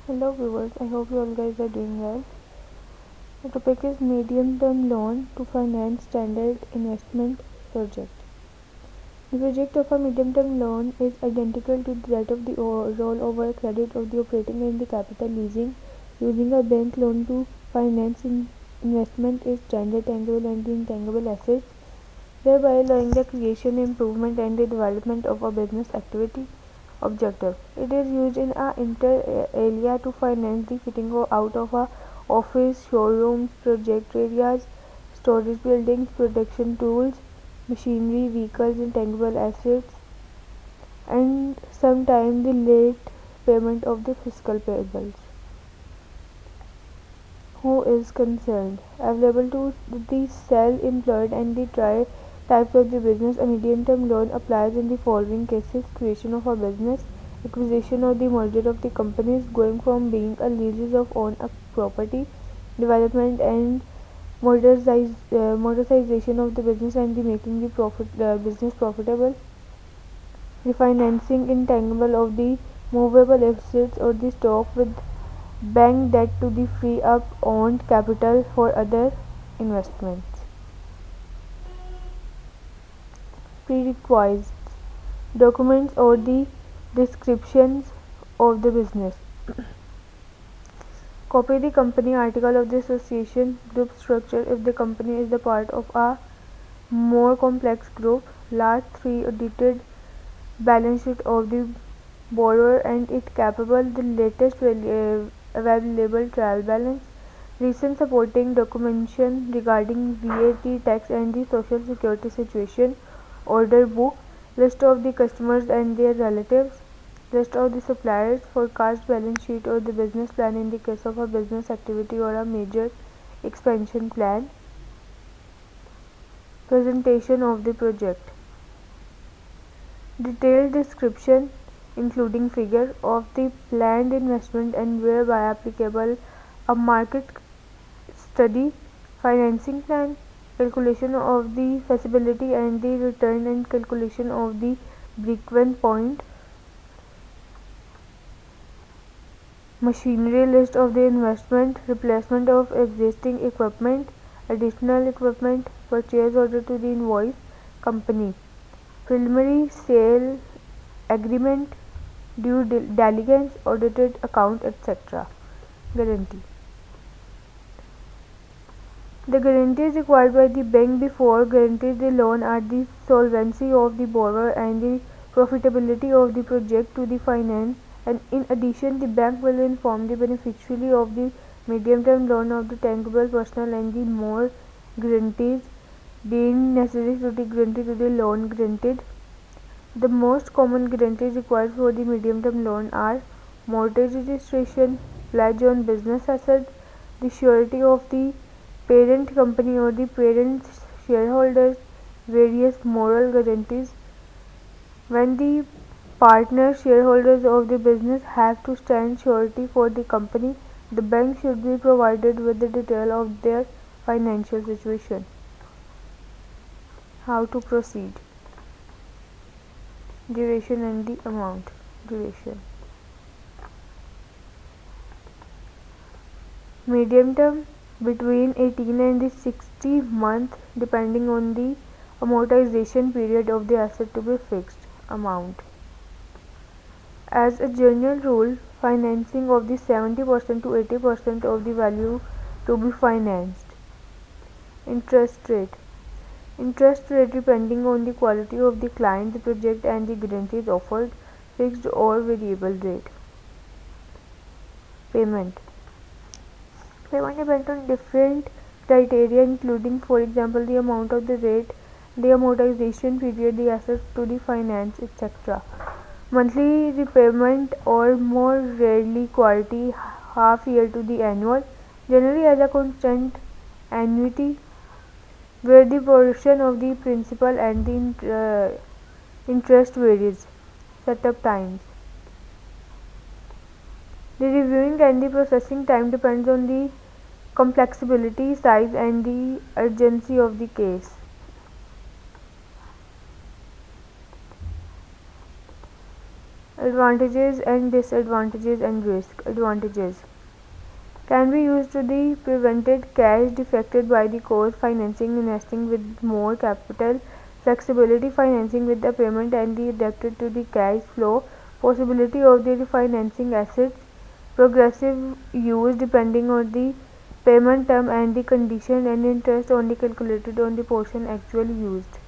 Hello viewers, I hope you all guys are doing well. The topic is medium term loan to finance standard investment project. The project of a medium term loan is identical to that of the rollover credit of the operating and the capital leasing. Using a bank loan to finance investment is standard tangible and intangible assets, thereby allowing the creation, improvement and the development of a business activity objective. It is used in a inter alia to finance the fitting out of a office, showrooms, project areas, storage buildings, production tools, machinery, vehicles, intangible assets, and sometimes the late payment of the fiscal payables. Who is concerned? Available to the self-employed and the types of the business. A medium-term loan applies in the following cases: creation of a business, acquisition or the merger of the companies, going from being a leases of on a property, development and modernization of the business and the making the business profitable, refinancing intangible of the movable assets or the stock with bank debt to the free up owned capital for other investments. Prerequisites: documents or the descriptions of the business. Copy the company article of the association. Group structure: if the company is the part of a more complex group. Last three audited balance sheet of the borrower and it capable the latest available trial balance. Recent supporting documentation regarding VAT, tax and the social security situation. Order book. List of the customers and their relatives. List of the suppliers. Forecast balance sheet or the business plan in the case of a business activity or a major expansion plan. Presentation of the project. Detailed description including figure of the planned investment and whereby applicable a market study, financing plan, calculation of the feasibility and the return and calculation of the break-even point, machinery list of the investment, replacement of existing equipment, additional equipment, purchase order to the invoice company, preliminary sale agreement, due diligence, audited account, etc. Guarantee. The guarantees required by the bank before guarantees the loan are the solvency of the borrower and the profitability of the project to the finance, and in addition the bank will inform the beneficiary of the medium term loan of the tangible personal and the more guarantees deemed necessary to the guarantee to the loan granted. The most common guarantees required for the medium term loan are mortgage registration, pledge on business assets, the surety of the parent company or the parent shareholders, various moral guarantees. When the partner shareholders of the business have to stand surety for the company, the bank should be provided with the detail of their financial situation. How to proceed? Duration and the amount. Duration. Medium term between 18 and the 60 months depending on the amortization period of the asset to be fixed. Amount. As a general rule, financing of the 70% to 80% of the value to be financed. Interest rate. Interest rate depending on the quality of the client, the project and the guarantees offered, fixed or variable rate. Payment. Payment depends on different criteria including, for example, the amount of the rate, the amortization period, the assets to the finance, etc. Monthly repayment or more rarely quarterly, half year to the annual, generally as a constant annuity where the portion of the principal and the interest varies. Setup times. The reviewing and the processing time depends on the complexity, size and the urgency of the case. Advantages and disadvantages and risk. Advantages can be used to the prevented cash defected by the cost financing, investing with more capital, flexibility financing with the payment and the adapted to the cash flow, possibility of the refinancing assets, progressive use depending on the payment term and the condition, and interest only calculated on the portion actually used.